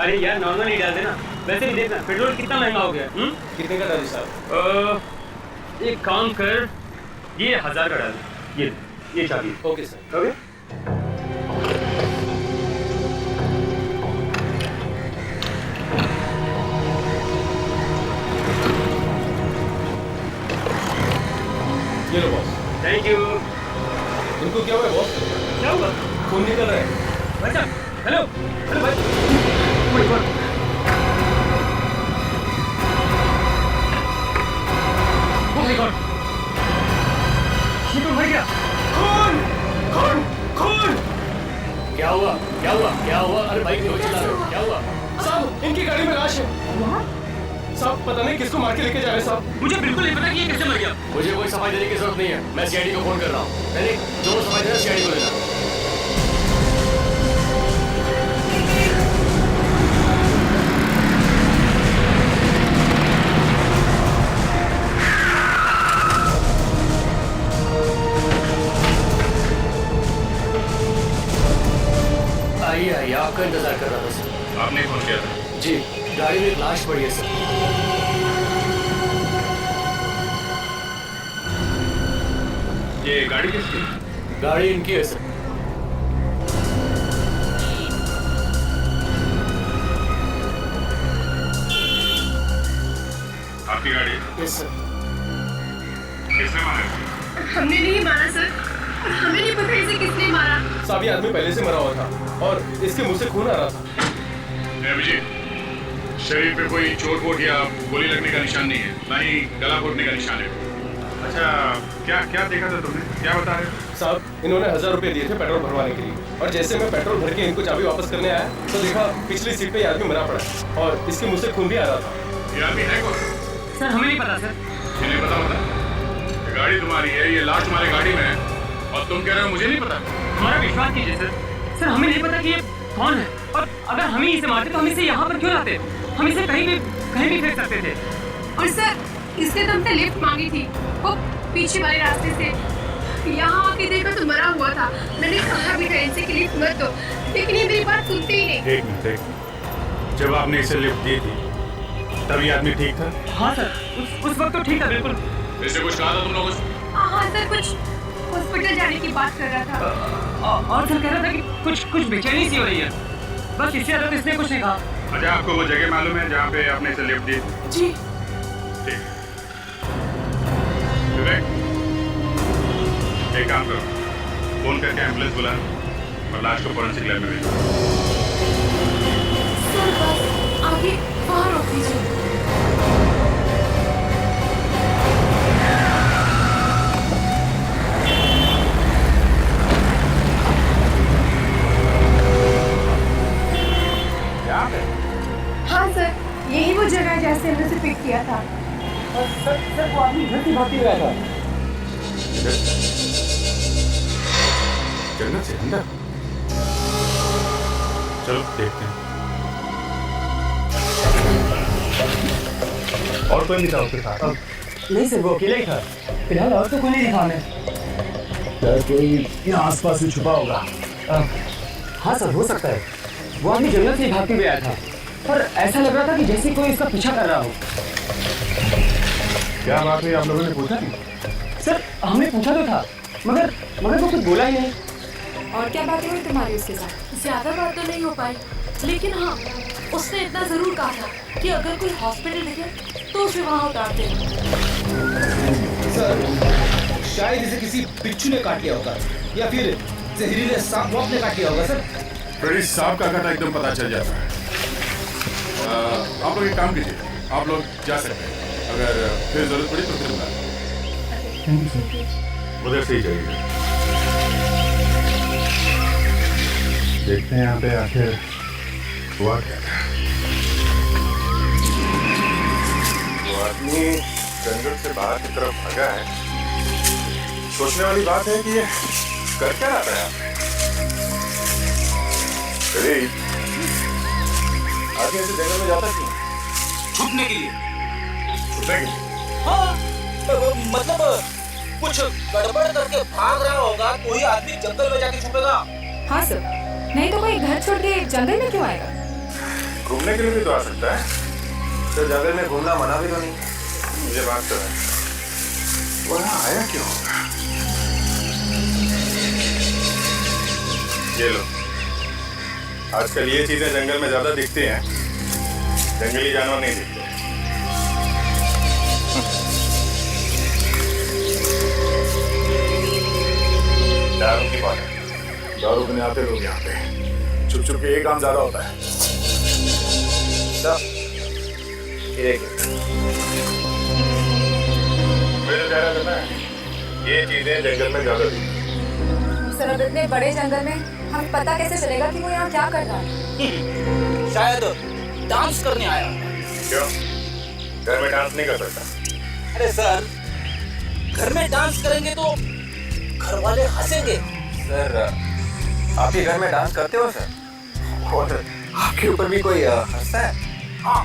अरे यार नॉर्मल ही डाल देना। वैसे भी देखना पेट्रोल कितना महंगा हो गया। कितने का डाली साहब? एक काम कर, ये 1000 का डाल। ये चाबी। Okay sir. ओके। ये लो बॉस। Thank you. इनको क्या हुआ बॉस? क्या हुआ? खून निकल रहा है। अच्छा, हेलो हेलो भाई। Oh my God. Oh my God. ये तो मर गया। खून खून खून! क्या हुआ? क्या हुआ? क्या हुआ? अरे भाई क्यों चिल्ला रहे हो? क्या हुआ? साहब इनकी गाड़ी में लाश है। साहब पता नहीं किसको मार के लेके जा रहे हैं साहब। मुझे बिल्कुल नहीं पता कि ये कैसे मर गया। मुझे कोई सफाई देने की जरूरत नहीं है, मैं सीआईडी को फोन कर रहा हूँ। नहीं जो सफाई देना सीआईडी को देना। आइए आइए, आपका इंतजार कर रहा था सर। आपने फोन किया था? जी, गाड़ी में एक लाश पड़ी है सर। ये गाड़ी किसकी? गाड़ी इनकी है सर। आपकी गाड़ी? Yes sir. किसने मारा? हमने नहीं मारा सर, और हमें नहीं पता इसे किसने मारा। साहब ये आदमी पहले से मरा हुआ था और इसके मुंह से खून आ रहा था। अभिजीत, शरीर पे कोई चोट वोट या गोली लगने का निशान नहीं है, ना ही गला घोटने का निशान है। अच्छा, क्या क्या देखा था तुमने? क्या बता रहे हो? साहब इन्होंने 1000 रुपए दिए थे पेट्रोल भरवाने के लिए और जैसे मैं पेट्रोल भर के इनको चाबी वापस करने आया तो देखा पिछली सीट पे ये आदमी मरा पड़ा है और इसके मुंह से खून भी आ रहा था। ये आदमी है कौन? सर हमें नहीं पता सर। इन्हें पता होता? ये गाड़ी तुम्हारी है, ये लाश तुम्हारी गाड़ी में है और तुम कह रहे हो मुझे नहीं पता? हमारा विश्वास कीजिए सर। सर हमें नहीं पता कि ये कौन है, और अगर हम ही इसे मारते तो हम इसे यहाँ पर क्यों लाते? हम इसे कहीं भी फेंक सकते थे। और सर इसने तो हमसे लिफ्ट मांगी थी, वो पीछे वाले रास्ते से। यहाँ आके देखा तो मरा हुआ था। मैंने कहा भी था इनसे कि लिफ्ट मत दो, लेकिन ये मेरी बात सुनते ही नहीं। एक मिनट, जब आपने इसे लिफ्ट दी थी तब ये आदमी ठीक था? हाँ सर, उस वक्त तो ठीक था बिल्कुल। इससे कुछ कहा था तुम लोगों से? हाँ सर, कुछ हॉस्पिटल जाने की बात कर रहा था। और सर कह रहा था कि कुछ बेचैनी सी हो रही है, बस इससे ज्यादा तो इसने कुछ नहीं कहा। अच्छा, आपको वो जगह मालूम है जहाँ पे आपने इसे लिफ्ट दी? जी। ठीक है। विवेक, एक काम करो, फोन करके एम्बुलेंस बुला और लाश को फोरेंसिक लैब में भेजो। सर बस आगे वहाँ रोक दीजिए। हाँ सर, यही वो जगह है जहाँ से हमने उसे पिक किया था। सर वो आदमी घर से भागते हुए आया था। जन्नत से अंदर? चलो देखते हैं। और कोई नहीं था उसके साथ? नहीं सर, वो अकेला ही था। फिलहाल और तो कोई नहीं दिखा हमें। कोई यहाँ आसपास में छुपा होगा। हाँ सर, हो सकता है। वो आदमी जंगल से भागते हुए आया था, पर ऐसा लग रहा था कि जैसे कोई इसका पीछा कर रहा हो। क्या बात है, आप लोगों ने पूछा नहीं? सर हमने पूछा तो था, मगर वो कुछ बोला ही नहीं। और क्या बातें हुई तुम्हारी उसके साथ? ज्यादा बात तो नहीं हो पाई, लेकिन हाँ उसने इतना जरूर कहा था कि अगर कोई हॉस्पिटल दिखे तो उसे वहाँ उतार दे। सर शायद इसे किसी बिच्छू ने काट लिया होगा या फिर जहरीले सांप ने काट लिया होगा सर। फिर इस सांप का काटा एकदम पता चल जाता है। आप लोग एक काम कीजिए, आप लोग जा सकते हैं, अगर फिर जरूरत पड़ी तो फिर बुला। उधर से ही जाइए। देखते हैं यहाँ पे आखिर हुआ क्या था। वो आदमी जंगल से बाहर की तरफ भागा है। सोचने वाली बात है कि ये कर क्या रहा है आपने? आदमी ऐसे जंगल में जाता क्यों? छुपने के लिए। छुपने के लिए? हाँ, मतलब कुछ गड़बड़ करके भाग रहा होगा, कोई आदमी जंगल में जाके छुपेगा। हाँ सर, नहीं तो कोई घर छोड़ के जंगल में क्यों आएगा? घूमने के लिए भी तो आ सकता है। तो जंगल में घूमना मना भी तो नहीं। मुझे बात तो है, वहाँ आया क्यों होगा? ये लो, आजकल ये चीजें जंगल में ज्यादा दिखती हैं, जंगली जानवर नहीं दिखते। दारू की बात है, दारू पीने आते लोग यहाँ पे छुप छुप के ये काम ज्यादा होता है। मुझे तो ज़्यादा करना है, ये चीजें जंगल में ज्यादा दिखती हैं। सर अब इतने बड़े जंगल में हमें पता कैसे चलेगा कि वो यहाँ क्या कर रहा है? शायद डांस करने आया। क्यों? घर में डांस नहीं कर सकता? अरे सर, घर में डांस करेंगे तो घर वाले हंसेंगे। सर आपके घर में डांस करते हो सर? और आपके ऊपर भी कोई हंसता है? हाँ,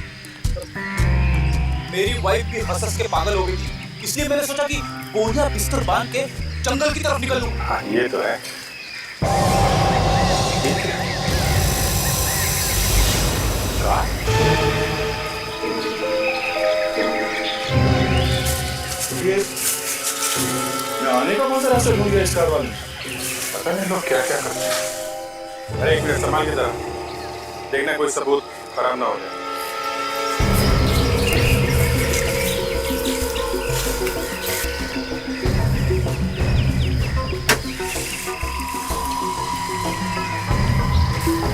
मेरी वाइफ भी हंस के पागल हो गई थी, इसलिए मैंने सोचा कि बोरिया बिस्तर बांध के जंगल की तरफ निकल लूं। हाँ ये तो है। ये आने का कौन सा रास्ता ढूंढ गया इस कार वाले? पता नहीं लोग क्या क्या करते हैं। अरे एक मिनट संभाल के जरा, देखना कोई सबूत खराब ना हो जाए।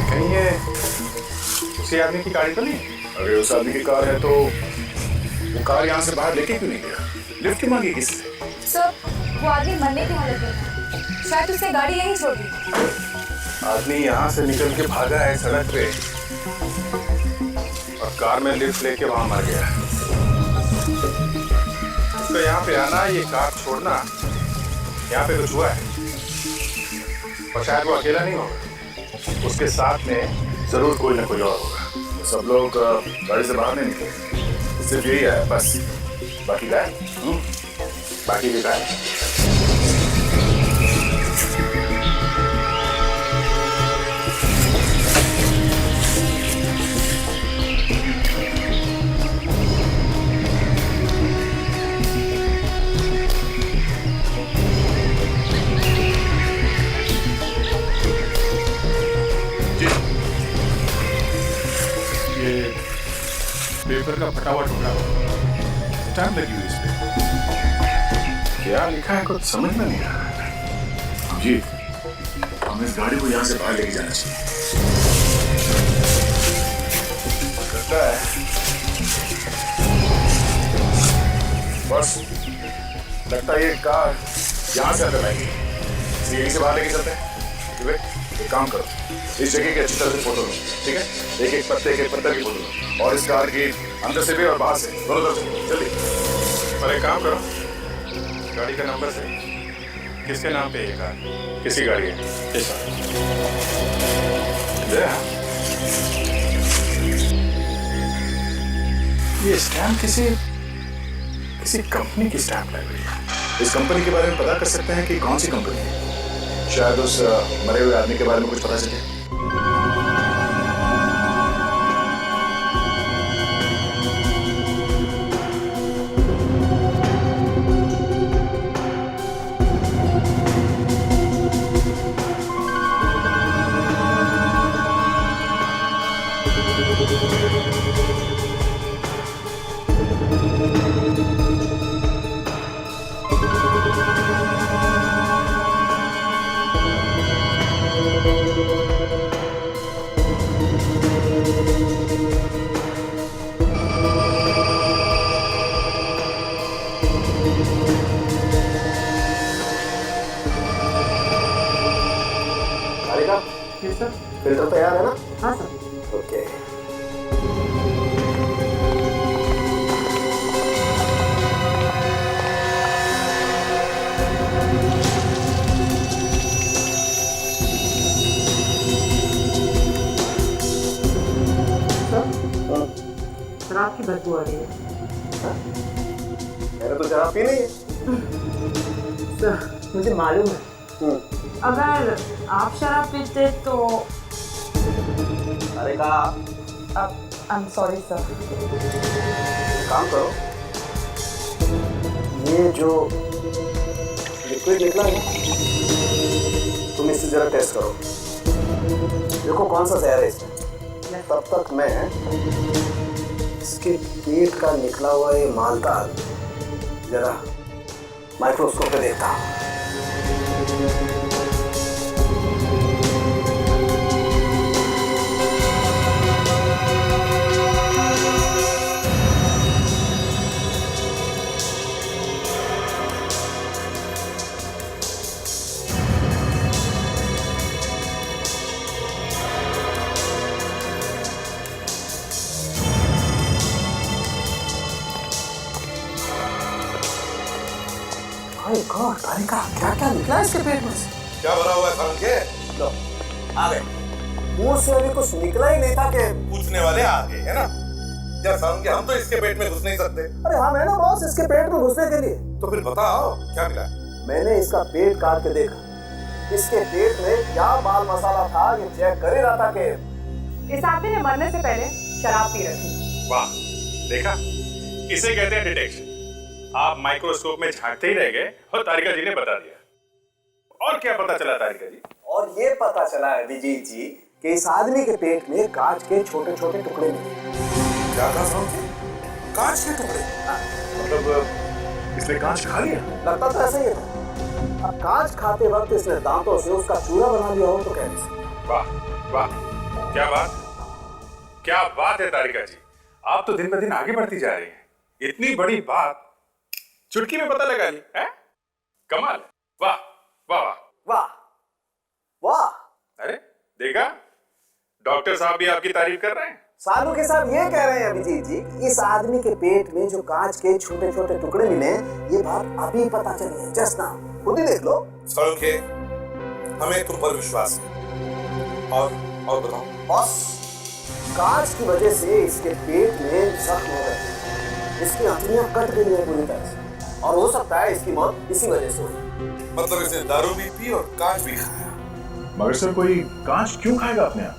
कहीं ये उसी आदमी की गाड़ी तो नहीं? अगर उस आदमी की कार है तो वो कार यहाँ से बाहर लेके क्यों नहीं गया? लिफ्ट क्यों मांगी किससे? सर वो आदमी मरने की हालत में था, शायद उसने गाड़ी यहीं छोड़ दी। आदमी यहाँ से निकल के भागा है सड़क पे और कार में लिफ्ट लेके वहां मर गया। उसको यहाँ पे आना, ये कार छोड़ना, यहाँ पे कुछ हुआ है और शायद वो अकेला नहीं होगा, उसके साथ में जरूर कोई ना कोई और होगा। सब लोग गाड़ी से बाहर नहीं निकले, सिर्फ यही है बस, बाकी गायब। बाकी भी गायब। पेपर का फटा हुआ टुकड़ा, स्टैम्प लगी हुई इस पे। क्या लिखा है कुछ समझ में नहीं आ रहा है। जी, हमें इस गाड़ी को यहाँ से बाहर लेके जाना चाहिए। लगता है बस, लगता है ये कार यहाँ से अंदर आएगी, सीढ़ी से बाहर लेके चलते हैं। एक काम करो, इस जगह की अच्छी तरह से फोटो लो, ठीक है? एक एक पत्थर की फोटो लो और इस कार की अंदर से भी और बाहर से दोनों तरफ से जल्दी। और एक काम करो, गाड़ी का नंबर से किसके नाम पे ये कार, किसकी गाड़ी है? ये स्टैम्प किसी कंपनी की स्टैम्प लग रही है। इस कंपनी के बारे में पता कर सकते हैं कि कौन सी कंपनी है? शायद उस मरे हुए आदमी के बारे में कुछ पता चले। फिल्टर तैयार है ना? हाँ सर। ओके। शराब की बदबू आ रही है। मैंने तो शराब पी नहीं है। सर मुझे मालूम है, अगर आप शराब पीते तो। अरे कहा आई एम सॉरी सर। काम करो, ये जो लिक्विड निकला है तुम इससे जरा टेस्ट करो, देखो कौन सा जहर है इसमें। तब तक मैं इसके पेट का निकला हुआ ये मालदार जरा माइक्रोस्कोप पे देखता हूं। क्या क्या निकला है इसके पेट में से? क्या भरा हुआ है सारुण के? लो आ गए, मुंह से अभी कुछ निकला ही नहीं था कि पूछने वाले आ गए है ना? क्या सारुण के हम तो इसके पेट में घुस नहीं सकते। अरे हाँ मैं ना बॉस इसके पेट में घुसने के लिए। तो फिर बताओ क्या मिला? मैंने इसका पेट काट के देखा, इसके पेट में क्या बाल मसाला था ये चेक कर ही रहा था कि इस आदमी ने मरने से पहले शराब पी रखी। वाह, देखा, इसे कहते हैं डिटेक्शन। आप माइक्रोस्कोप में झांकते ही रह गए और तारिका जी ने बता दिया। और क्या पता चला तारिका जी? और ये पता चला है विजय जी कि इस आदमी के पेट में कांच के छोटे छोटे टुकड़े मिले। क्या कहा समझे? कांच के टुकड़े? मतलब इसने कांच खा लिया? लगता तो ऐसा ही था। अब कांच खाते वक्त इसने दांतों से उसका चूरा बना लिया हो तो कह नहीं सकते। वाह वाह, क्या बात, क्या बात है तारिका जी। आप तो दिन ब दिन आगे बढ़ती जा रही हैं। इतनी बड़ी बात चुटकी में पता लगा ली है? कमाल है। वाह वाह वाह वाह वाह। अरे देखा, डॉक्टर साहब भी आपकी तारीफ कर रहे हैं। सालू के साहब ये कह रहे हैं अभिजीत जी, इस आदमी के पेट में जो कांच के छोटे छोटे टुकड़े मिले ये बात अभी पता चली है, जस्ट नाउ, खुद ही देख लो। सालू के, हमें तुम पर विश्वास है। और बताओ बॉस, कांच की वजह से इसके पेट में जख्म हो गए, इसकी हड्डियां कट गई है पूरी तरह से और हो सकता है इसकी मौत इसी वजह से हुई। मतलब इसने दारू भी पी और कांच भी खाया। मगर सर कोई कांच क्यों खाएगा अपने आप?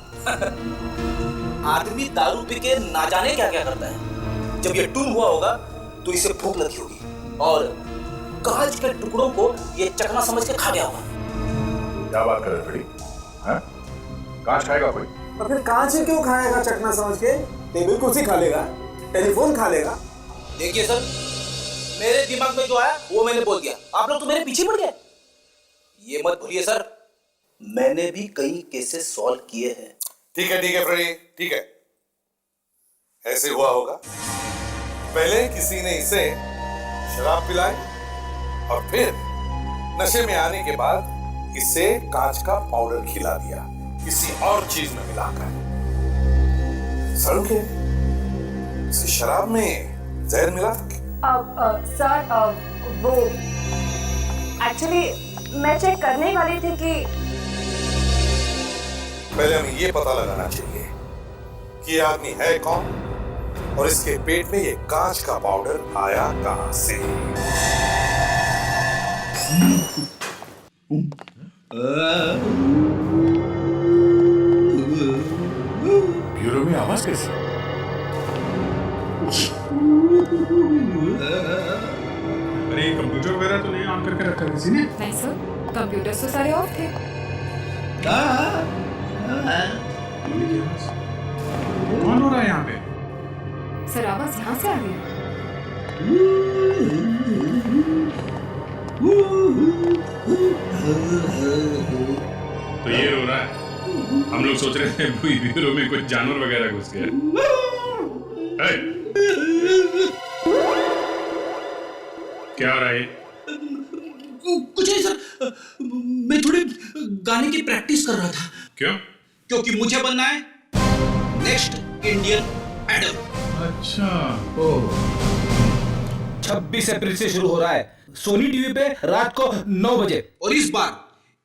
आदमी दारू पी के ना जाने क्या क्या करता है। जब ये टून हुआ होगा तो इसे भूख लगी होगी और कांच के टुकड़ों को ये चकना समझ के खा गया होगा। क्या बात कर रहे बड़ी? हाँ? कांच खाएगा कोई? तो फिर कांच ही क्यों खाएगा चकना समझ के? टेबल कुर्सी खा लेगा, टेलीफोन खा लेगा। देखिए सर, मेरे दिमाग में जो आया वो मैंने बोल दिया, आप लोग तो मेरे पीछे पड़ गए। ये मत भूलिए सर, मैंने भी कई केसेस सॉल्व किए हैं। ठीक है फ्रेडी, ठीक है। ऐसे हुआ होगा, पहले किसी ने इसे शराब पिलाई और फिर नशे में आने के बाद इसे कांच का पाउडर खिला दिया किसी और चीज में मिलाकर। सर के इस शराब में जहर मिला था? सर वो एक्चुअली मैं चेक करने वाली थी कि पहले हमें ये पता लगाना चाहिए कि ये आदमी है कौन और इसके पेट में ये कांच का पाउडर आया कहां से। ब्यूरो में आवाज कैसी? अरे कंप्यूटर वगैरह तो नहीं ऑन करके रखा किसी ने? नहीं सर, कंप्यूटर तो सारे ऑफ थे। कौन हो रहा है यहाँ पे? सर आवाज यहाँ से आ रही है। तो ये रो रहा है। हम लोग सोच रहे थे ब्यूरो में कुछ जानवर वगैरह घुस गया। क्या हो रहा है? कुछ नहीं सर, मैं थोड़ी गाने की प्रैक्टिस कर रहा था। क्यों? क्योंकि मुझे बनना है नेक्स्ट इंडियन आइडल। अच्छा, 26 अप्रैल से शुरू हो रहा है सोनी टीवी पे रात को 9 बजे। और इस बार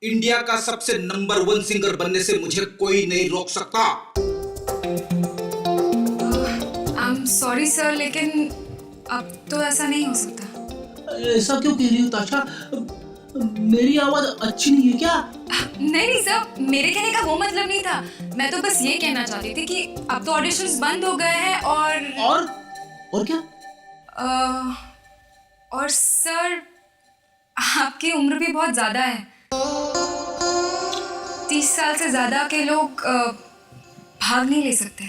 इंडिया का सबसे नंबर 1 सिंगर बनने से मुझे कोई नहीं रोक सकता। आई एम सॉरी सर, लेकिन अब तो ऐसा नहीं हो सकता। ऐसा क्यों कह रही हो ताशा? मेरी आवाज अच्छी नहीं है क्या? नहीं सर, मेरे कहने का वो मतलब नहीं था। मैं तो बस ये कहना चाहती थी कि अब तो ऑडिशंस बंद हो गए हैं और क्या? और सर आपकी उम्र भी बहुत ज्यादा है। 30 साल से ज्यादा के लोग भाग नहीं ले सकते।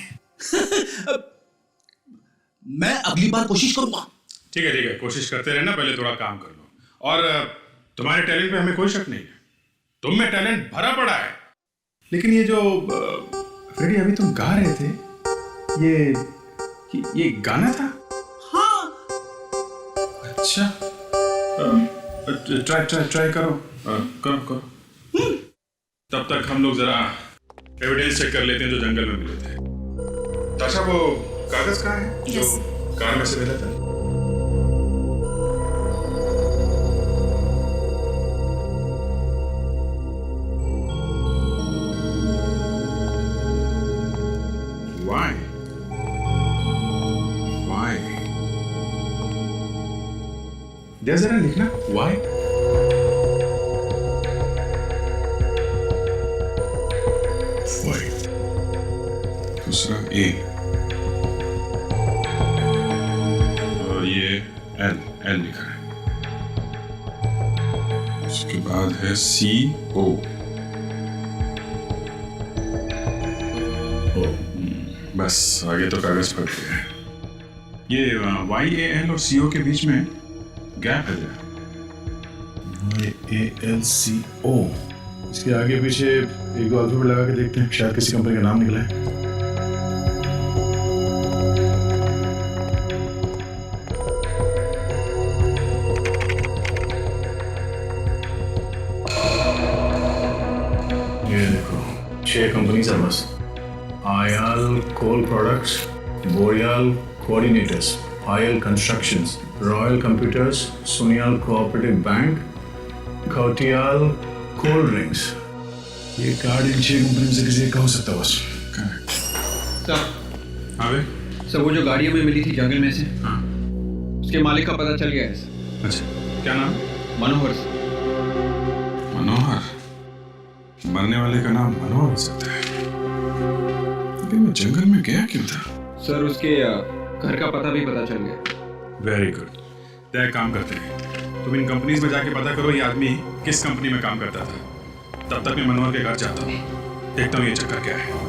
मैं अगली बार कोशिश करूंगा। ठीक है, कोशिश करते रहना, पहले थोड़ा काम कर लो। और तुम्हारे टैलेंट पे हमें कोई शक नहीं है, तुम में टैलेंट भरा पड़ा है। लेकिन ये जो फ्रेडी अभी तुम गा रहे थे, ये गाना था? हाँ। अच्छा, ट्राई करो, करो। तब तक हम लोग जरा एविडेंस चेक कर लेते हैं जो जंगल में मिले थे। ताशा, वो कागज कहाँ है जो कार में से मिला था? Why? जरा लिखना why? दूसरा ए और ये एल लिखा है। उसके बाद है CO। बस आगे तो कागज फट गया है। ये YAL और CO के बीच में गैप है। YALCO, इसके आगे पीछे एक दो अल्फाबेट लगा के देखते हैं, शायद किसी कंपनी का नाम निकला है। ये देखो 6 कंपनी है बस। आयाल कोल प्रोडक्ट्स, बोरियाल कोऑर्डिनेटर्स, आयल कंस्ट्रक्शंस, रॉयल कंप्यूटर्स, सोनियाल कोऑपरेटिव बैंक, घोटियाल कोल्ड ड्रिंक्स। ये कार्ड इन 6 कंपनी से किसी का हो सकता है बस। सर, हाँ भाई। सर वो जो गाड़ी हमें मिली थी जंगल में से, हाँ, उसके मालिक का पता चल गया है सर। अच्छा, क्या नाम? मनोहर सर। मनोहर? मरने वाले का नाम मनोहर हो सकता है, लेकिन वो जंगल में गया क्यों था? सर उसके घर का पता भी पता चल गया। Very good. तो एक काम करते हैं, तुम इन कंपनीज में जाके पता करो ये आदमी किस कंपनी में काम करता था। तब तक मैं मनोहर के घर जाता हूँ, देखता हूँ ये चक्कर क्या है।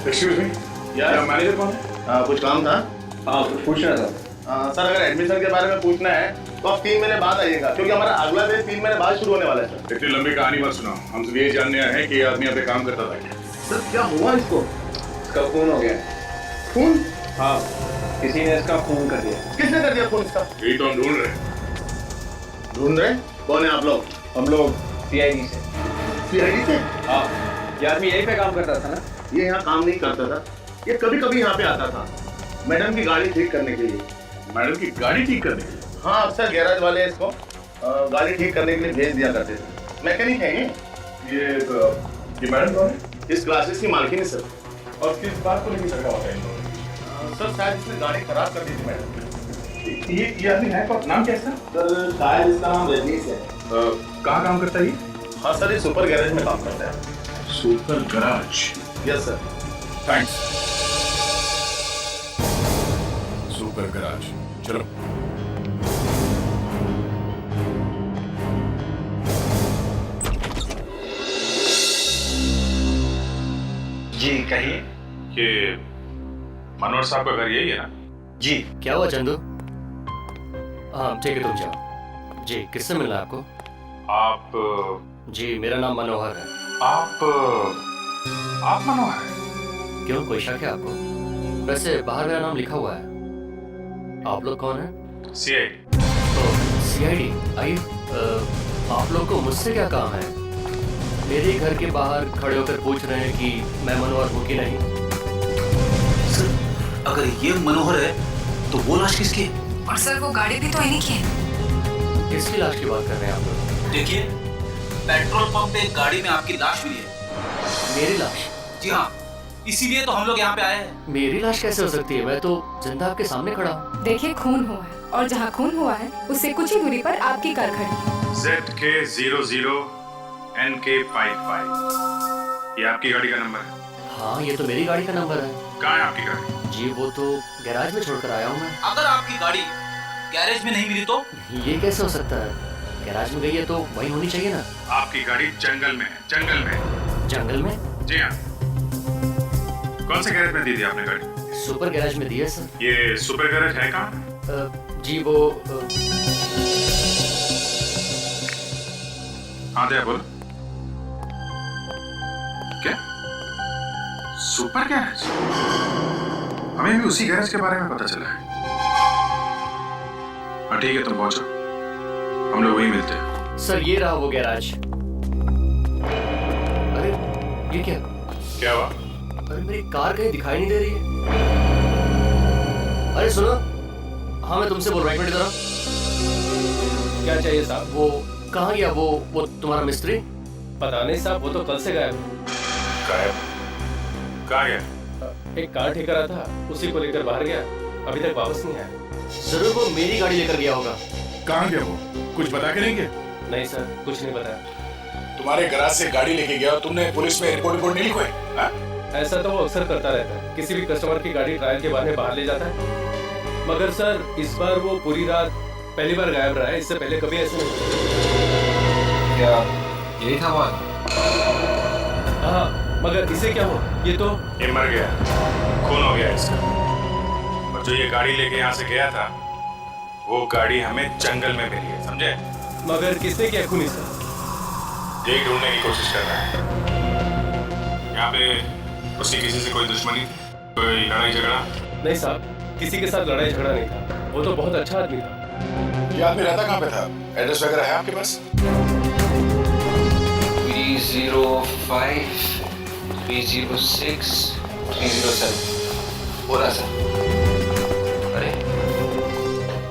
एक्सक्यूज मी, क्या मैनेजर कौन है? कुछ काम था? हाँ, कुछ पूछना था। सर अगर एडमिशन के बारे में पूछना है तो आप 3 महीने बाद आइएगा, क्योंकि हमारा अगला बैच 3 महीने बाद शुरू होने वाला है। सर इतनी लंबी कहानी मत सुनाओ, हम सिर्फ ये जानने आए हैं कि ये आदमी यहाँ पे काम करता था क्या? सर क्या हुआ इसको? इसका खून हो गया। खून? हाँ, किसी ने इसका खून कर दिया। किसने कर दिया खून इसका? यही तो हम ढूंढ रहे? कौन है आप लोग? हम लोग CID से। CID से? हाँ, ये आदमी यहीं पे काम करता था ना? ये यहाँ काम नहीं करता था, ये कभी कभी यहाँ पे आता था मैडम की गाड़ी ठीक करने के लिए। मैडम की गाड़ी ठीक करने के लिए? हाँ, अक्सर गैराज वाले इसको गाड़ी ठीक करने के लिए भेज दिया करते थे। मैकेनिक है ये मैडम कौन है? इस क्लासेस की मालकिन है सर। और किस बात को लेकर झगड़ा होता है इन लोगों? सर शायद इसने गाड़ी खराब कर दी थी मैडम। ये आदमी है कौन? नाम क्या है इसका? सर शायद इसका नाम रजनीश है। कहाँ काम करता है ये? हाँ सर, ये सुपर गैरेज में काम करता है। Super garage? Yes sir. Thanks. Super garage, चलो। जी कहिए। ये मनोहर साहब का घर यही है ना? जी। क्या हुआ चंदू? हाँ ठीक है, तुम जाओ। जी, किससे मिलना है आपको? आप? जी, मेरा नाम मनोहर है। आप मनोहर हैं? क्यों, कोई शक है आपको? वैसे बाहर मेरा नाम लिखा हुआ है। आप लोग कौन हैं? CID। तो CID, आइए। आप लोग को मुझसे क्या काम है? मेरे घर के बाहर खड़े होकर पूछ रहे हैं कि मैं मनोहर हूँ कि नहीं। सर, अगर ये मनोहर है तो वो लाश किसकी है? और सर वो गाड़ी भी तो इन्हीं की है। किसकी लाश की बात कर रहे हैं आप लोग? देखिए, पेट्रोल पंप पे एक गाड़ी में आपकी लाश मिली है। मेरी लाश? जी हाँ, इसीलिए तो हम लोग यहाँ पे आए हैं। मेरी लाश कैसे हो सकती है? मैं तो जिंदा आपके सामने खड़ा हूँ। देखिए खून हुआ है और जहाँ खून हुआ है उससे कुछ ही दूरी पर आपकी कार खड़ी है। ZK00NK55 ये आपकी गाड़ी का नंबर है? हाँ, ये तो मेरी गाड़ी का नंबर है। कहाँ है आपकी गाड़ी? जी वो तो गैराज में छोड़कर आया हूँ मैं। अगर आपकी गाड़ी गैरेज में नहीं मिली तो? ये कैसे हो सकता है? गैराज में गई है तो वहीं होनी चाहिए ना। आपकी गाड़ी जंगल में है, जंगल में। जंगल में? जी हाँ। कौन से गैरेज में दी थी आपने गाड़ी? सुपर गैराज में दी है सर। ये सुपर गैरेज है कहाँ? जी वो हाँ दया बोलो। क्या? Super garage? हमें भी उसी गैरेज के बारे में पता चला है। हाँ ठीक है, तुम पहुंचो, हम लोग वहीं मिलते हैं। सर ये रहा वो गैराज। अरे ये क्या? क्या हुआ? अरे मेरी कार कहीं दिखाई नहीं दे रही है। अरे सुनो, हाँ मैं तुमसे बोल रहा हूँ, एक मिनट इधर आओ। क्या चाहिए साहब? वो कहाँ गया वो तुम्हारा मिस्त्री? पता नहीं साहब, वो तो कल से गायब। कहाँ गया? एक कार ठीक करा था, उसी को लेकर बाहर गया, अभी तक वापस नहीं आया। जरूर वो मेरी गाड़ी लेकर गया होगा। कहाँ गया वो? कुछ बता के नहीं गया? नहीं सर, कुछ नहीं बताया। तुम्हारे गैराज से गाड़ी लेके गया, तुमने पुलिस में रिपोर्ट नहीं लिखवाई? ऐसा तो वो अक्सर करता रहता है, किसी भी कस्टमर की गाड़ी ट्रायल के बहाने बाहर ले जाता है। मगर सर इस बार वो पूरी रात पहली बार गायब रहा है, इससे पहले कभी ऐसे नहीं। क्या यही था बात? हाँ, मगर इसे क्या हो? ये तो ये मर गया, खून हो गया इसका। और जो ये गाड़ी लेके यहाँ से गया था, वो गाड़ी हमें जंगल में मिली है, समझे? मगर किसने किया खून इसका? यही ढूंढने की कोशिश कर रहा है। यहाँ पे उसकी किसी से कोई दुश्मनी, कोई लड़ाई झगड़ा? नहीं साहब, किसी के साथ लड़ाई झगड़ा नहीं था, वो तो बहुत अच्छा आदमी था। ये आदमी रहता कहाँ पे था? एड्रेस वगैरह है आपके पास? 305 306 307 बोला सर। अरे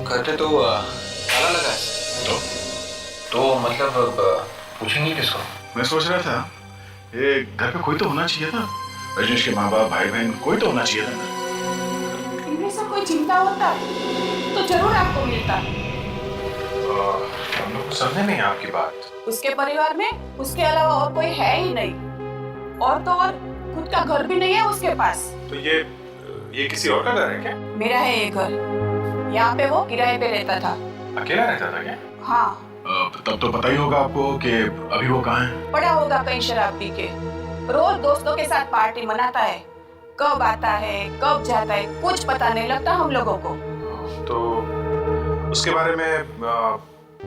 घर पे तो ताला लगा है। तो मतलब पूछेंगे किसको? मैं सोच रहा था ये घर पे कोई तो होना चाहिए था। रजनीश के माँ बाप, भाई बहन, कोई तो होना चाहिए था। इनमें से कोई चिंता होता तो जरूर आपको मिलता। हम लोग समझे नहीं आपकी बात। उसके परिवार में उसके अलावा और कोई है ही नहीं, और तो और खुद का घर भी नहीं है उसके पास। तो ये किसी और का घर है क्या? मेरा है ये घर, यहाँ पे वो किराए पे रहता था। अकेला रहता था क्या? हाँ। तब तो पता ही होगा आपको कि अभी वो कहाँ है। पड़ा होगा कहीं शराब पी के, रोज दोस्तों के साथ पार्टी मनाता है, कब आता है कब जाता है कुछ पता नहीं लगता हम लोगों को। तो उसके बारे में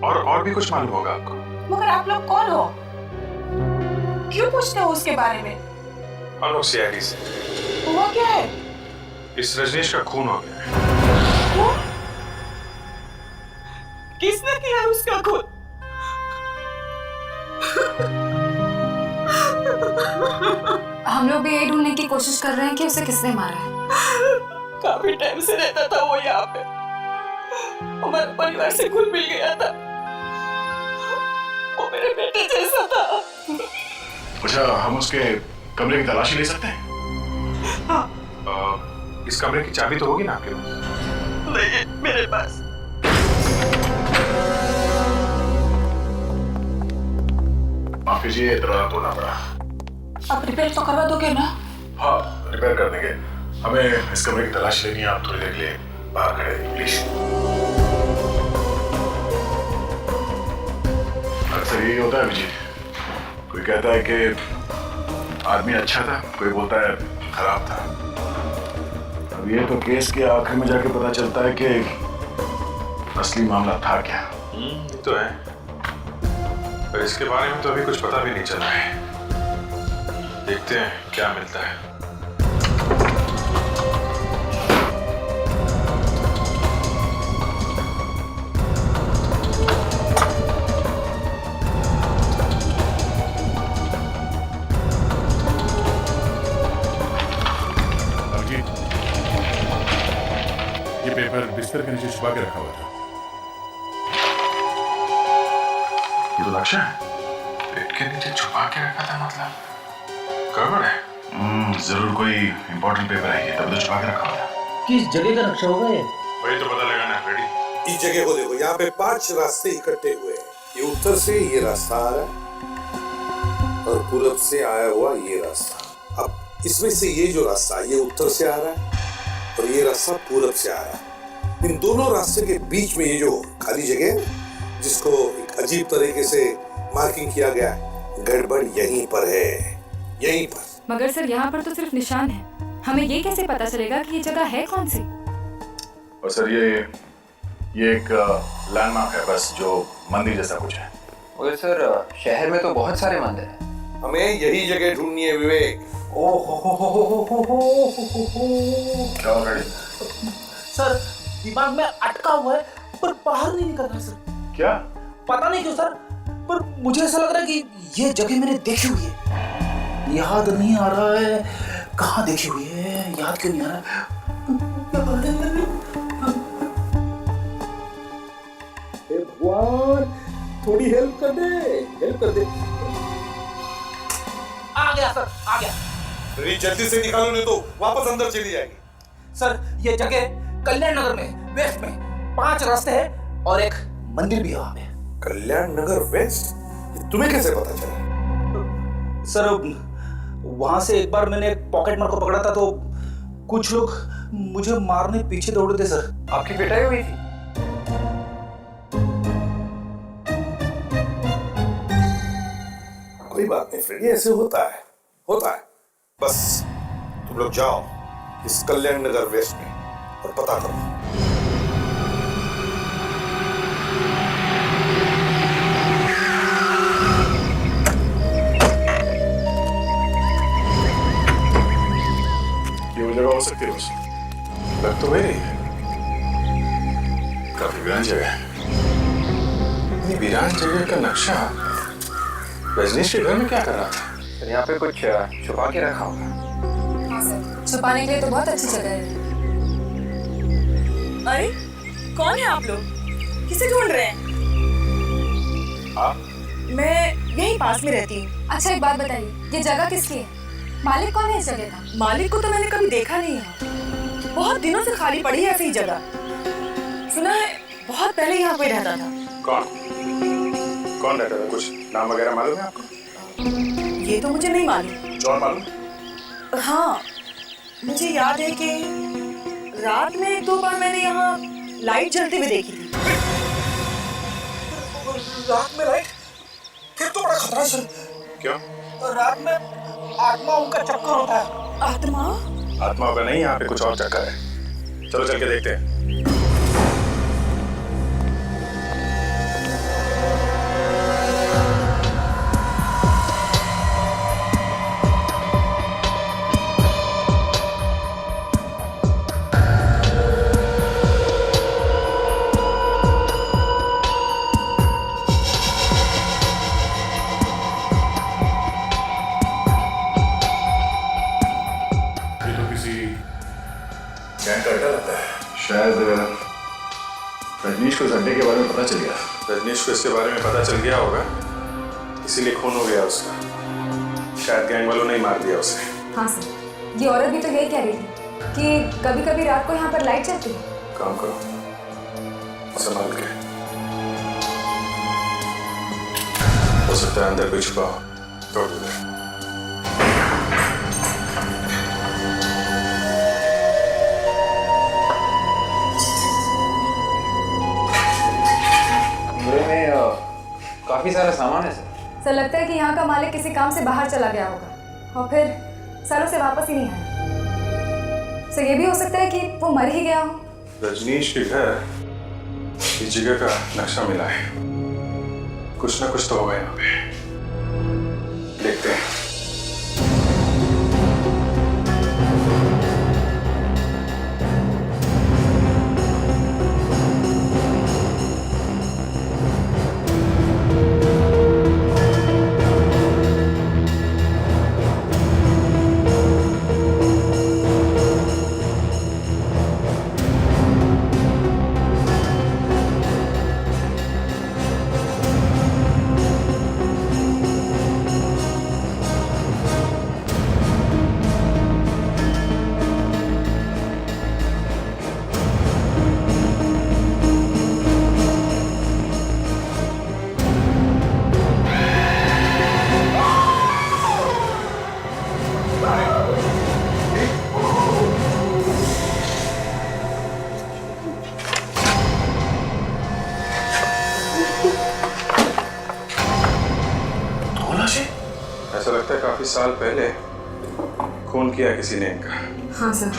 और भी कुछ मालूम होगा आपको? मगर आप लोग कौन हो? क्यों पूछते हो उसके बारे में? हम लोग सीआईडी से। हुआ क्या है? इस रजनीश का खून हो गया है। किसने किया उसका खून? हम लोग भी यही ढूंढने की कोशिश कर रहे हैं कि उसे किसने मारा है। काफी टाइम से रहता था वो यहाँ पे, हमारे परिवार से घुल मिल गया था, वो मेरे बेटे जैसा था। अच्छा, हम उसके कमरे की तलाशी ले सकते हैं? हाँ। इस कमरे की चाबी तो होगी ना आपके पास? नहीं, मेरे पास। माफ कीजिए, इतना तोड़ना पड़ा। आप रिपेयर तो करवा दोगे ना? हाँ, रिपेयर कर देंगे। हमें इस कमरे की तलाशी लेनी है, आप थोड़ी देर के लिए बाहर खड़े रहिए प्लीज। अक्सर यही होता है विजय, कोई कहता है कि आदमी अच्छा था, कोई बोलता है खराब था। अब ये तो केस के आखिर में जाके पता चलता है कि असली मामला था क्या। ये तो है, पर इसके बारे में तो अभी कुछ पता भी नहीं चला है। देखते हैं क्या मिलता है। पेपर बिस्तर के नीचे छुपा के रखा हुआ था। ये तो लक्ष्य है। पेट के नीचे छुपा के रखा था मतलब गड़बड़ है। जरूर कोई इंपॉर्टेंट पेपर है, तभी तो छुपा के रखा हुआ था। किस जगह का नक्शा होगा ये? वही तो पता लगाना है। रेडी? इस जगह को देखो, यहाँ पे 5 रास्ते इकट्ठे हुए हैं। ये उत्तर से ये रास्ता आ रहा है और पूरब से आया हुआ ये रास्ता। अब इसमें से ये जो रास्ता ये उत्तर से आ रहा है और ये रास्ता पूरब से आ रहा है। इन दोनों रास्ते के बीच में ये जो खाली जगह है, जिसको एक अजीब तरीके से मार्किंग किया गया है, गड़बड़ यहीं पर है, यहीं पर। मगर सर यहाँ पर तो सिर्फ निशान है, हमें ये कैसे पता चलेगा कि ये जगह है कौन सी? और सर ये एक लैंडमार्क है बस, जो मंदिर जैसा कुछ है। और सर शहर में तो बहुत सारे मंदिर हैं। हमें यही जगह ढूंढनी है विवेक। क्या ऑलरेडी? सर दिमाग में अटका हुआ है पर बाहर नहीं निकल रहा सर। क्या? पता नहीं क्यों सर, पर मुझे ऐसा लग रहा है कि ये जगह मैंने देखी हुई है। याद नहीं आ रहा है कहाँ देखी हुई है, याद क्यों नहीं आ रहा? भगवान थोड़ी हेल्प कर दे, हेल्प कर दे। आ गया सर, आ गया। अरे जल्दी से निकालो, नहीं तो वापस अंदर चली जाएगी। सर ये जगह कल्याण नगर में वेस्ट में 5 रास्ते हैं और एक मंदिर भी है वहाँ पे। कल्याण नगर वेस्ट? तुम्हें कैसे पता चला? सर वहां से एक बार मैंने पॉकेट मार को पकड़ा था तो कुछ लोग मुझे मारने पीछे दौड़े थे सर। आपकी पिटाई हुई थी? कोई बात नहीं फ्रेंड, ऐसे होता है, होता है। बस तुम लोग जाओ इस कल्याण नगर वेस्ट में और पता करो। ये वो जगह हो सकती है बस। लग तो वही रही है। काफी वीरान जगह है। ये वीरान जगह का नक्शा रजनीश के घर में क्या कर रहा था? सर यहाँ पे कुछ छुपा के रखा होगा। हाँ सर, छुपाने के लिए तो बहुत अच्छी जगह है। अरे कौन है आप लोग? किसे ढूंढ रहे हैं? आप? मैं यहीं पास में रहती हूँ। अच्छा एक बात बताइए, ये जगह किसकी है? मालिक कौन है इस जगह का? मालिक को तो मैंने कभी देखा नहीं है, बहुत दिनों से खाली पड़ी है ऐसी ही जगह। सुना है बहुत पहले यहाँ कोई रहता था। कौन रहता था? कुछ नाम वगैरह मालूम है आपको? ये तो मुझे नहीं मालूम। जॉन मालूम? हाँ मुझे याद है कि रात में 1-2 बार मैंने यहाँ लाइट जलती हुई देखी थी। रात में लाइट? फिर तो बड़ा खतरा है सर। क्यों? रात में आत्माओं का चक्कर होता है। आत्मा? आत्माओं का नहीं, यहाँ पे कुछ और चक्कर है। चलो चल के देखते हैं। शायद रजनीश को इस अड्डे के बारे में पता चल गया। रजनीश को इसके बारे में पता चल गया होगा, इसीलिए खून हो गया उसका। शायद गैंग वालों ने ही मार दिया उसे। हाँ सर, ये औरत भी तो यही कह रही थी कि कभी कभी रात को यहाँ पर लाइट चलती है। काम करो, संभाल के। हो सकता है अंदर कोई छुपा हो, तोड़ दो। काफी सारा सामान है सर लगता है कि यहाँ का मालिक किसी काम से बाहर चला गया होगा और फिर सालों से वापस ही नहीं आया। सर ये भी हो सकता है कि वो मर ही गया हो। रजनीश के घर इस जगह का नक्शा मिला है, कुछ ना कुछ तो होगा यहाँ पे। देखते हैं। साल पहले खून किया किसी ने इनका। हाँ सर,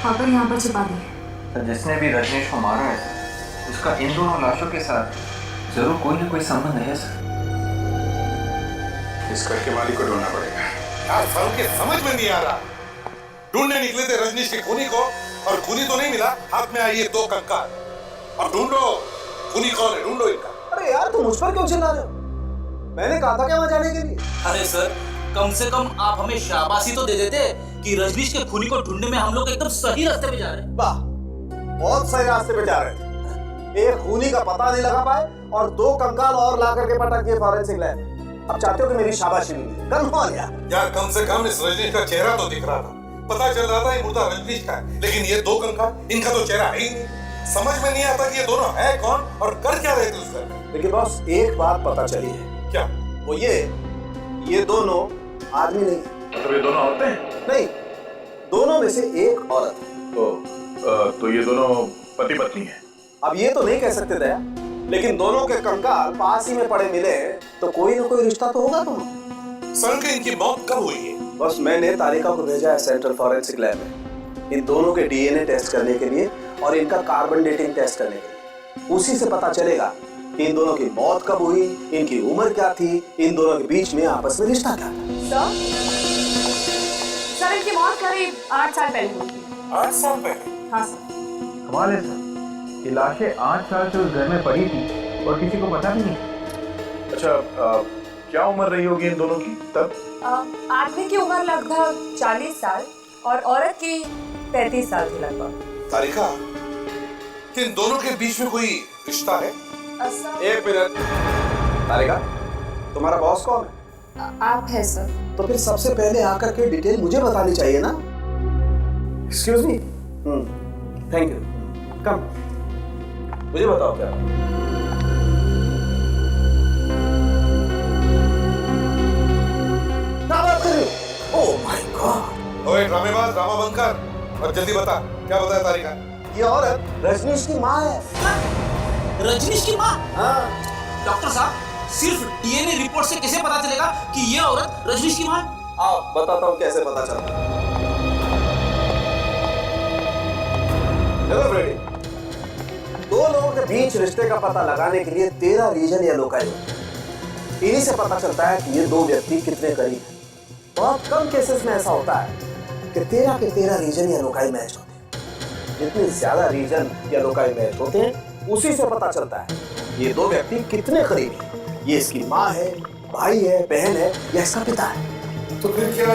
पापा यहाँ पर छुपा दिए। तो जिसने भी रजनीश को मारा है उसका इन दोनों लाशों के साथ जरूर कोई ना कोई संबंध है सर। इस घर के मालिक को ढूंढना पड़ेगा। यार सालों के समझ में नहीं आ रहा। ढूंढने निकले थे रजनीश के खूनी को और खूनी तो नहीं मिला, हाथ में आई ये 2 कंकाल। अब ढूंढो खूनी कौन है, ढूंढो इनका। अरे यार तुम मुझ पर क्यों चिल्ला रहे हो? मैंने कहा था क्या वहां जाने के लिए। अरे सर, कम से कम आप हमें शाबाशी तो दे देते कि रजनीश के खूनी को ढूंढने में हम लोग एकदम सही रास्ते पे जा रहे हैं। वाह, बहुत सही रास्ते पे जा रहे थे। एक खूनी का पता नहीं लगा पाए और 2 कंकाल और ला करके पटक दिए फॉरेंसिक लैब। अब चाहते हो कि मेरी शाबाशी मिले? कमाल यार कम से कम इस रजनीश का चेहरा तो दिख रहा था, पता चल रहा था ये मुर्दा रजनीश का है, लेकिन ये 2 कंकाल, इनका तो चेहरा है ही नहीं। समझ में नहीं आता कि ये दोनों है कौन और कर क्या रहे थे उस घर में। लेकिन बॉस एक बात पता चली है। क्या? वो ये दोनों आदमी नहीं है। मतलब ये दोनों औरतें हैं? नहीं, दोनों में से एक औरत है। तो ये दोनों पति पत्नी हैं। अब ये तो नहीं कह सकते दया, लेकिन दोनों के कंकाल पास ही में पड़े मिले तो कोई ना कोई रिश्ता तो होगा। तुम सर के इनकी मौत कब हुई है? बस मैंने तारिका को भेजा है सेंट्रल फॉरेंसिक लैब में इन दोनों के डीएनए टेस्ट करने के लिए और इनका कार्बन डेटिंग टेस्ट करने के लिए। उसी से पता चलेगा कि इन दोनों की मौत कब हुई, इनकी उम्र क्या थी, इन दोनों के बीच में आपस में रिश्ता क्या था। सर इनकी मौत करीब 8 साल पहले हुई थी। 8 साल पहले? हाँ सर। कमाल है सर, ये लाशें 8 साल से उस घर में पड़ी थी और किसी को पता भी नहीं। अच्छा, क्या उम्र रही होगी इन दोनों की तब? आदमी की उम्र लगभग 40 साल और औरत की 35 साल की लगभग। तारिका, कि इन दोनों के बीच में कोई रिश्ता है? एक मिनट तारिका, तुम्हारा बॉस कौन है? आप है सर। तो फिर सबसे पहले आकर के डिटेल मुझे बतानी चाहिए ना। Excuse me. Thank you. Come, मुझे बताओ क्या बात कर रहे हो? Oh my god. ओए ड्रामेबाज, ड्रामा बंद कर और जल्दी बता, क्या बताया तारिका? ये औरत रजनीश की माँ है। रजनीश की माँ? हाँ। डॉक्टर साहब, सिर्फ डीएनए रिपोर्ट से कैसे पता चलेगा कि ये औरत रजनीश की माँ है? आप बताता हूँ कैसे पता चलता है। फ्रेडी, 2 लोगों के बीच रिश्ते का पता लगाने के लिए 13 रीजन या लोकाई होते हैं। इन्हीं से पता चलता है कि ये 2 व्यक्ति कितने करीब हैं। बहुत कम केसेस में ऐसा होता है कि 13 के 13 रीजन या लोकाई मैच होते हैं। जितने ज्यादा रीजन या लोकाई मैच होते हैं उसी से पता चलता है ये 2 व्यक्ति कितने करीब हैं। ये इसकी माँ है, भाई है, बहन है या इसका पिता है। तो फिर क्या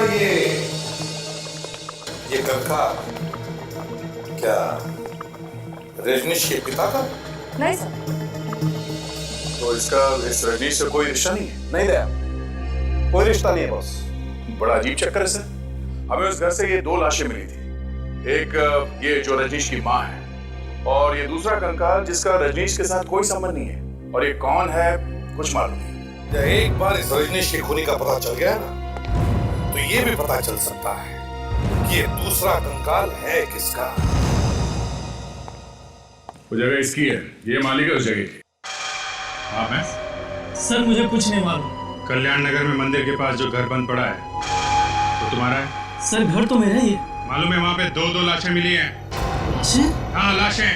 ये कंकाल क्या रजनीश के पिता का? नहीं सर। तो इसका इस रजनीश से कोई रिश्ता नहीं है? नहीं दया, कोई रिश्ता नहीं है बॉस। बड़ा अजीब चक्कर है सर। हमें उस घर से ये 2 लाशें मिली थी, एक ये जो रजनीश की माँ है और ये दूसरा कंकाल जिसका रजनीश के साथ कोई संबंध नहीं है। और ये कौन है कुछ मालूम नहीं। एक बार इस रजनीश के खूनी का पता चल गया ना तो ये भी पता चल सकता है कि ये दूसरा कंकाल है किसका। वो जगह इसकी है, ये मालिक है उस जगह की। आप हैं? सर मुझे कुछ नहीं मालूम। कल्याण नगर में मंदिर के पास जो घर बंद पड़ा है वो तुम्हारा है? सर घर तो मेरा ही है। मालूम है वहाँ पे 2 लाशें मिली हैं। लाशें? हाँ लाशें।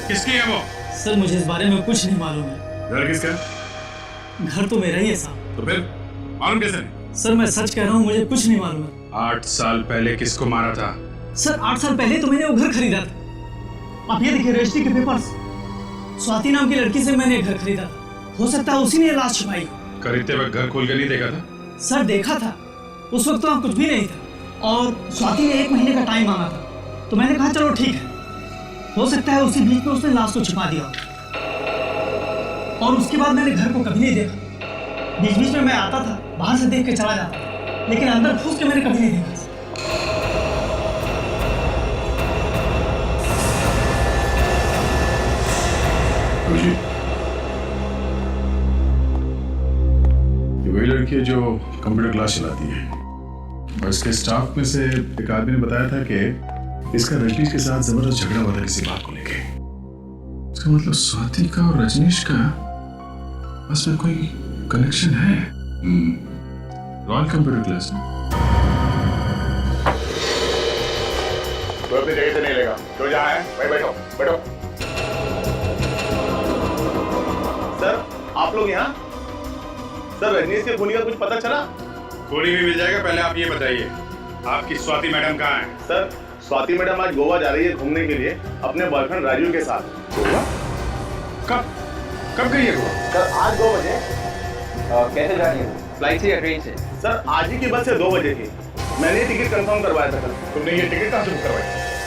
किसकी है वो? सर मुझे इस बारे में कुछ नहीं मालूम है। घर किसका? घर तो मेरा ही है साहब। तो फिर मालूम कैसे नहीं? सर मैं सच कह रहा हूँ, मुझे कुछ नहीं मालूम है। 8 साल पहले किसको मारा था? सर 8 साल पहले तो मैंने वो घर खरीदा था। आप ये देखिए रजिस्ट्री के पेपर्स। स्वाति नाम की लड़की से मैंने घर खरीदा था। हो सकता है उसी ने लाश छुपाई। खरीदते वक्त घर खोल के नहीं देखा था? सर देखा था, उस वक्त तो कुछ भी नहीं था और स्वाति ने 1 महीने का टाइम मांगा था तो मैंने कहा चलो ठीक है। हो सकता है उसी बीच में उसने लाश को छुपा दिया और उसके बाद मैंने घर को कभी नहीं देखा। बीच बीच में मैं आता था, बाहर से देख के चला जाता था, लेकिन अंदर घुस के मैंने कभी नहीं देखा। ये वही लड़की है जो कंप्यूटर क्लास चलाती है और इसके स्टाफ में से एक आदमी ने बताया था कि इसका रजनीश के साथ जबरदस्त झगड़ा हुआ था किसी बात को लेके। इसका मतलब स्वाति का और रजनीश का बस में कोई कनेक्शन है। रॉयल कंप्यूटर क्लास में। तो अपनी जगह से नहीं लेगा, जो जहाँ है भाई बैठो बैठो। सर आप लोग यहाँ? सर रजनीश के खूनी का कुछ पता चला? खूनी भी मिल जाएगा, पहले आप ये बताइए आपकी स्वाति मैडम कहाँ है? सर स्वाति मैडम आज गोवा जा रही है घूमने के लिए अपने बॉयफ्रेंड राजू के साथ। गोवा? कब गई है गोवा? सर आज 2 बजे। कैसे जा रही है? फ्लाइट से या ट्रेन से? सर आज ही की बस से 2 बजे थी। मैंने टिकट कंफर्म करवाया था। तुमने ये टिकट कहाँ से बुक करवाई?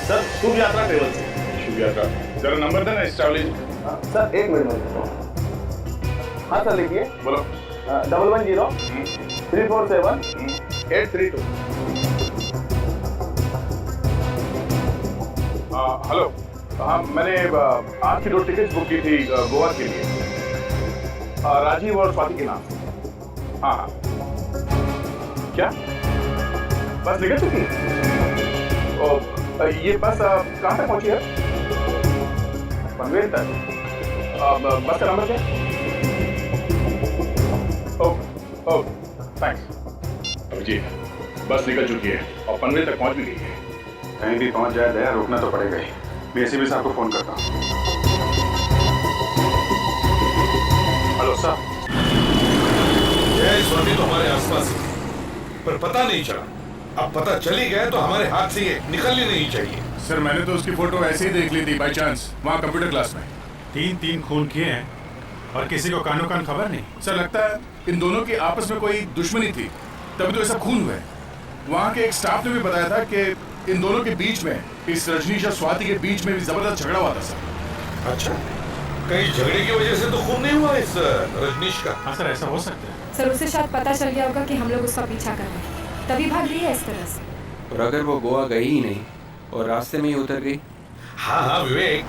सर शुभ यात्रा ट्रेवल से। शुभ यात्रा, जरा नंबर देना इस ट्रैवल एजेंट। Sir 1 minute. हाँ सर लिखिए। बोलो। 110 347 832। हेलो, हाँ मैंने आपकी 2 टिकट बुक की थी गोवा के लिए, राजीव और स्वाति के नाम। हाँ हाँ। क्या बस निकल चुकी? ये बस कहाँ तक पहुंची है? पनवेल तक। बस का नंबर क्या? Okay thanks. अभिजीत, बस निकल चुकी है और पनवेल तक पहुंच भी गई है। कहीं भी पहुंच जाए दया, रोकना तो पड़ेगा ही। मैं एसीपी साहब को फोन करता हूँ। Hello sir. यह स्वाति तो हमारे आसपास ही, पर पता नहीं चला। अब पता चली गया तो हमारे हाथ से ये निकलनी नहीं चाहिए। सर मैंने तो उसकी फोटो ऐसे ही देख ली थी बाई चांस, वहाँ कंप्यूटर क्लास में। 3 खून किए हैं और किसी को कानो कान खबर नहीं। सर लगता है इन दोनों की आपस में कोई दुश्मनी थी, तभी तो ऐसा खून हुआ है। वहाँ के एक स्टाफ ने भी बताया था कि इन दोनों के बीच में, इस रजनीश और स्वाति के बीच में भी जबरदस्त झगड़ा हुआ था सर। अच्छा, कहीं झगड़े की वजह से तो खून नहीं हुआ इस रजनीश का? हाँ सर, ऐसा हो सकता है। सर उसे शायद पता चल गया होगा कि हम लोग उसका पीछा कर रहे हैं, तभी भाग रही है इस तरह से। और अगर वो गोवा गई ही नहीं और रास्ते में ही उतर गई? हाँ हाँ विवेक,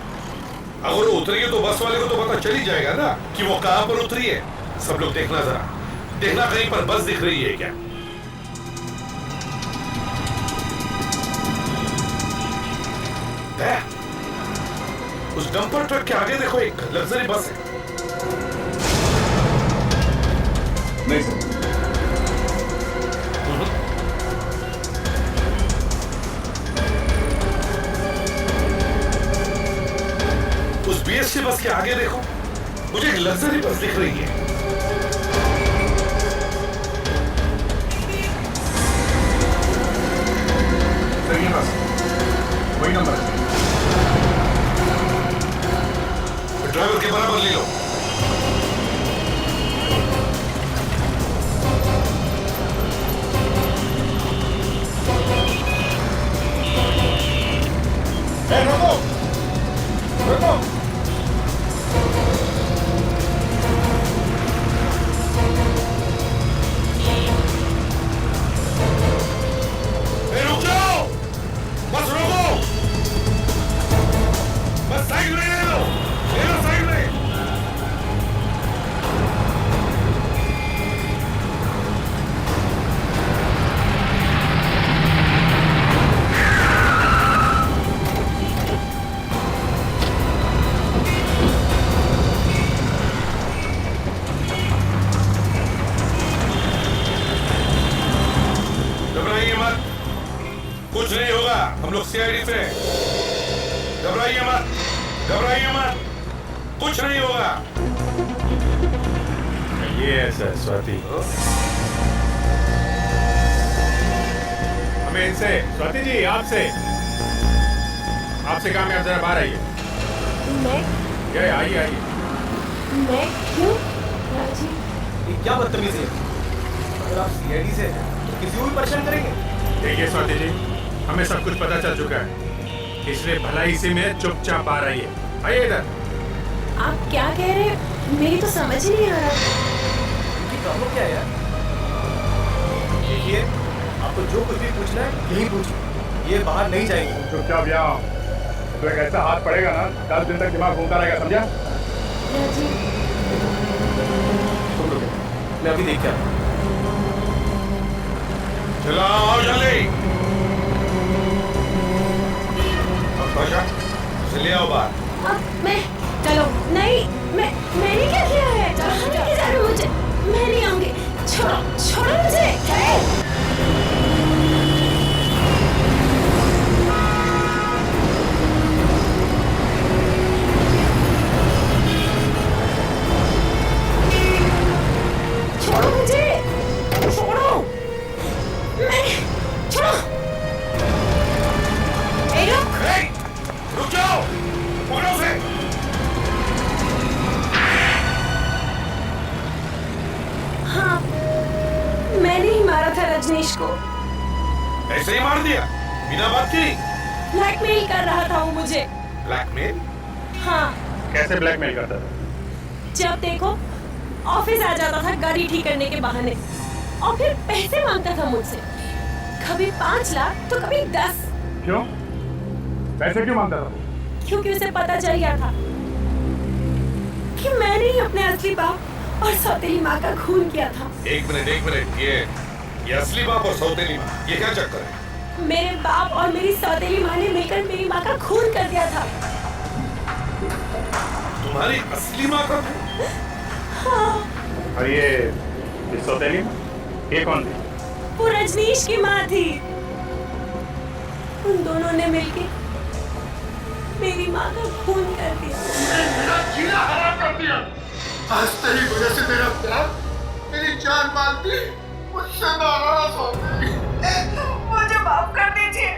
अगर वो उतरी है तो बस वाले को तो पता चल ही जाएगा ना कि वो कहाँ पर उतरी है। सब लोग देखना, जरा देखना कहीं पर बस दिख रही है क्या? उस डंपर ट्रक के आगे देखो, एक लग्जरी बस है। नहीं सर। उस बीएसटी बस के आगे देखो, मुझे एक लग्जरी बस दिख रही है। सर ये बस वही नंबर है। ड्राइवर के बराबर ले लो। रुको रुको। रुक जाओ, बस रोको, बस साइड में ले लो साइड में। घबराइए मत, कुछ नहीं होगा, हम लोग सीआईडी से। घबराइए मत, कुछ नहीं होगा। ये है सर स्वाति। हमें इनसे, स्वाति जी आपसे काम है, आप जरा बाहर आइए। मैं? आइए। मैं क्यों? राजीव, ये क्या बदतमीजी है? अगर आप सीआईडी से हैं तो किसी को भी परेशान करेंगे? देखिए स्वाति जी, हमें सब कुछ पता चल चुका है, इसलिए भलाई से में चुपचाप आ रही है। आइए इधर। आप क्या कह रहे हैं? मेरी तो समझ ही नहीं आ रहा। प्रॉब्लम क्या है यार? देखिए, आपको जो कुछ भी पूछना है यही पूछिए, ये बाहर नहीं जाएंगे। चुपचाप यहाँ, तो एक ऐसा हाथ पड़ेगा ना 10 दिन तक दिमाग घूमता रहेगा, समझा? मैं अभी देख के आता हूँ। चलाओ जल्दी। चलिए आओ बाहर। मैं चलो नहीं, मैंने क्या किया है? लेके जा रहे हो मुझे? मैं नहीं आऊंगी, छोड़ो छोड़ो मुझे। छोड़ो मुझे, छोड़ो, छोड़ो। रुक जाओ, पकड़ो उसे। हाँ, मैंने ही मारा था रजनीश को। ऐसे ही मार दिया बिना बात की? ब्लैकमेल कर रहा था वो मुझे। ब्लैकमेल? हाँ। कैसे ब्लैकमेल करता था? जब देखो ऑफिस आ जाता था गाड़ी ठीक करने के बहाने और फिर पैसे मांगता था मुझसे, कभी 5 लाख तो कभी 10। क्यों? पैसे क्यों मांगता था? क्योंकि उसे पता चल गया था कि मैंने ही अपने असली बाप और सौतेली माँ का खून किया था। एक मिनट, ये असली बाप और सौतेली माँ, ये क्या चक्कर है? मेरे बाप और मेरी सौतेली माँ ने मिलकर मेरी माँ का खून कर दिया था। तुम्हारी असली माँ का? हाँ। और ये सौतेली माँ, ये कौन थी? वो रजनीश की माँ थी। उन दोनों ने मिलकर मेरी माँ का खून कर दिया। मेरा जीना हराम कर दिया। आज तेरी वजह से मेरा प्यार, मेरी जान मालती मुझसे नाराज हो गई। मुझे माफ कर दीजिए।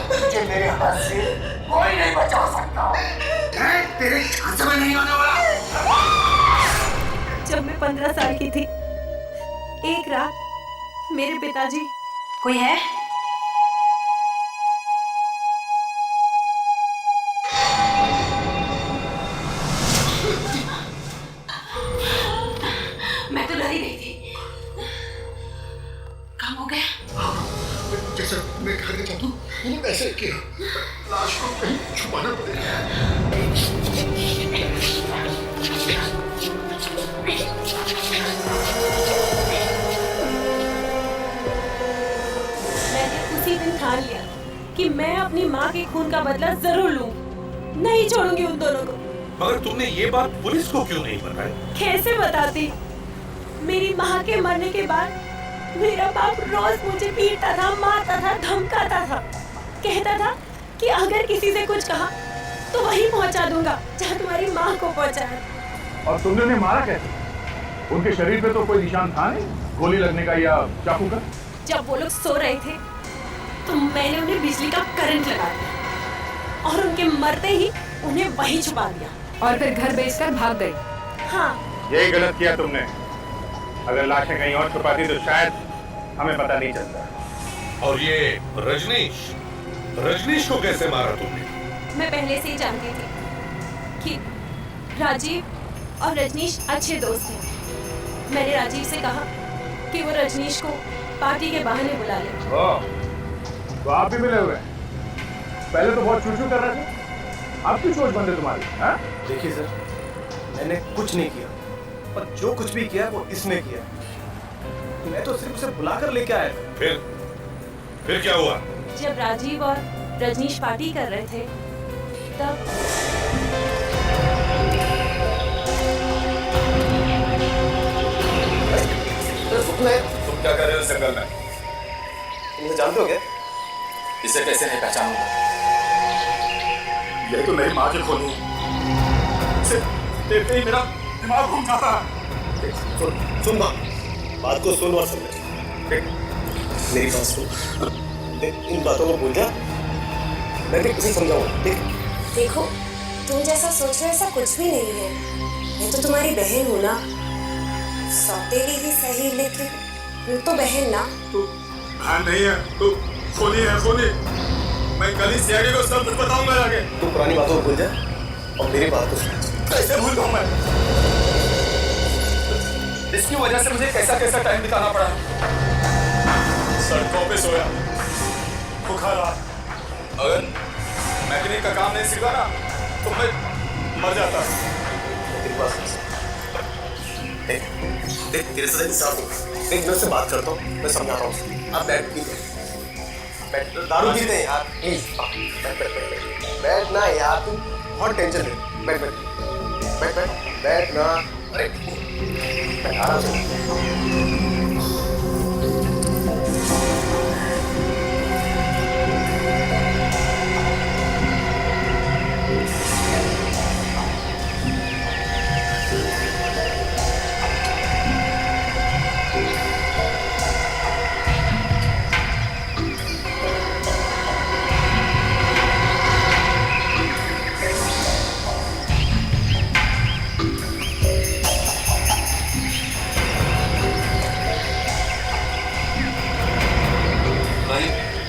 तुझे मेरे हाथ से कोई नहीं बचा सकता। तेरे चांस में नहीं होने वाला। जब मैं 15 साल की थी, एक रात मेरे पिताजी। कोई है? मैं तो डर ही रही थी। काम हो गया? जैसे मैं घर जाता हूँ, ऐसे किया। लाश को कहीं छुपाना पड़ेगा। मैंने उसी दिन ठान लिया कि मैं अपनी माँ के खून का बदला जरूर लूं। नहीं छोड़ूंगी उन दोनों को। मगर तुमने ये बात पुलिस को क्यों नहीं बताई? कैसे बताती? मेरी माँ के मरने के बाद मेरा बाप रोज मुझे पीटता था, मारता था, धमकाता था। कहता था कि अगर किसी से कुछ कहा तो वहीं पहुंचा दूंगा जहाँ तुम्हारी माँ को पहुंचा है। और तुमने उन्हें मारा कैसे? उनके शरीर पे तो कोई निशान था नहीं, गोली लगने का या चाकू का। जब वो लोग सो रहे थे तो मैंने उन्हें बिजली का करंट लगा दिया और उनके मरते ही उन्हें वहीं छुपा दिया और फिर घर बेचकर भाग गई। हाँ, यही गलत किया तुमने। अगर लाशें कहीं और छुपाती तो शायद हमें पता नहीं चलता। और ये रजनीश को कैसे मारा तुमने? मैं पहले से ही जानती थी कि राजीव और रजनीश अच्छे दोस्त हैं। मैंने राजीव से कहा कि वो रजनीश को पार्टी के बहाने बुला ले। तो आप भी मिले हुए हैं? पहले तो बहुत चूचू कर रहे थे, आपकी सोच बंद है तुम्हारी। हाँ? देखिए सर, मैंने कुछ नहीं किया, पर जो कुछ भी किया वो इसने किया। मैं तो सिर्फ उसे बुलाकर लेके आया था। फिर क्या हुआ? जब राजीव और रजनीश पार्टी कर रहे थे तब तुम क्या कर रहे हो इस जंगल में? इन्हें जानते हो क्या? इसे कैसे नहीं पहचानूंगा? ये तो मेरी माँ की खून है। इसे देखते ही मेरा दिमाग घूम जाता है। सुन बात को सुन और समझ। मेरी बात सुन, इन बातों को भूल जा। मैं भी किसी समझाऊंगा, ठीक? देखो, तुम जैसा सोच रहे ऐसा कुछ भी नहीं है। मैं तो तुम्हारी बहन हूँ ना, सौतेली ही सही, लेकिन वो तो बहन ना। तू बहन नहीं है, तू खूनी है, खूनी। मैं कल ही सीआईडी को सब कुछ बताऊंगा आगे। तू पुरानी बातों को भूल जा और मेरी बात को सुन। कैसे भूल जाऊं मैं? इसकी वजह से मुझे कैसा कैसा टाइम बिताना पड़ा। सड़कों पे सोया, बुखार आ। अगर मैकेनिक का काम नहीं सीखा ना तो मैं मर जाता। देख तेरे साथ इंसाफ हो। देख मैं उससे बात करता हूँ, मैं समझाता हूँ। आप बैठ पीजिए, दारू पीते हैं यार, प्लीज बैठ ना यार, तुम बहुत टेंशन ले। बैठ ना। अरे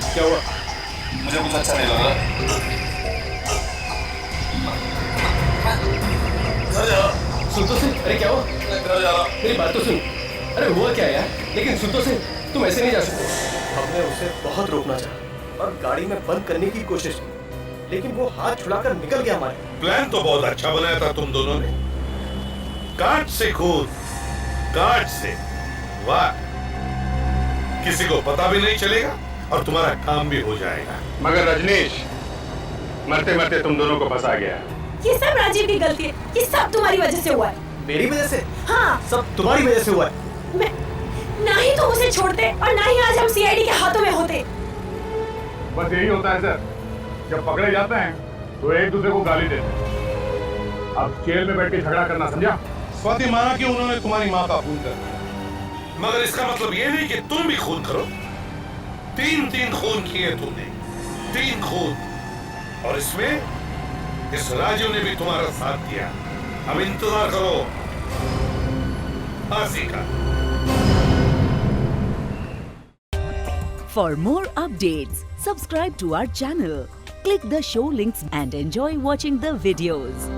क्या हुआ? मुझे कुछ अच्छा नहीं लग रहा। घर जा। सुन तो सही, अरे क्या हुआ? घर जा रहा। मेरी बात तो सुन। अरे हुआ क्या यार? लेकिन सुन तो सही, तुम ऐसे नहीं जा सकते। हमने उसे बहुत रोकना चाहा और गाड़ी में बंद करने की कोशिश की, लेकिन वो हाथ छुड़ाकर निकल गया हमारे। प्लान तो बहुत अच्छा बनाया था तुम दोनों ने। काट से खून, काट से वाह। किसी को पता भी नहीं चलेगा और तुम्हारा काम भी हो जाएगा। मगर रजनीश, मरते मरते तुम दोनों को फंसा गया। ये सब राजीव की गलती है। ये सब तुम्हारी वजह से हुआ है। मेरी वजह से? हाँ, सब तुम्हारी वजह से हुआ है। मैं ना ही तुम उसे छोड़ते और ना ही आज हम सीआईडी के हाथों में होते। बस यही होता है सर, जब पकड़े जाते हैं तो एक दूसरे को गाली देते हैं। अब जेल में बैठ के झगड़ा करना, समझा? स्वाति माना कि उन्होंने तुम्हारी माँ का खून कर दिया, मगर इसका मतलब ये नहीं कि तुम भी खून करो। 3 खून किए तुमने, 3 खून, और इसमें इस राजू ने भी तुम्हारा साथ दिया। अब इंतजार करो फांसी का। For more updates, subscribe to our channel, click the show links and enjoy watching the videos.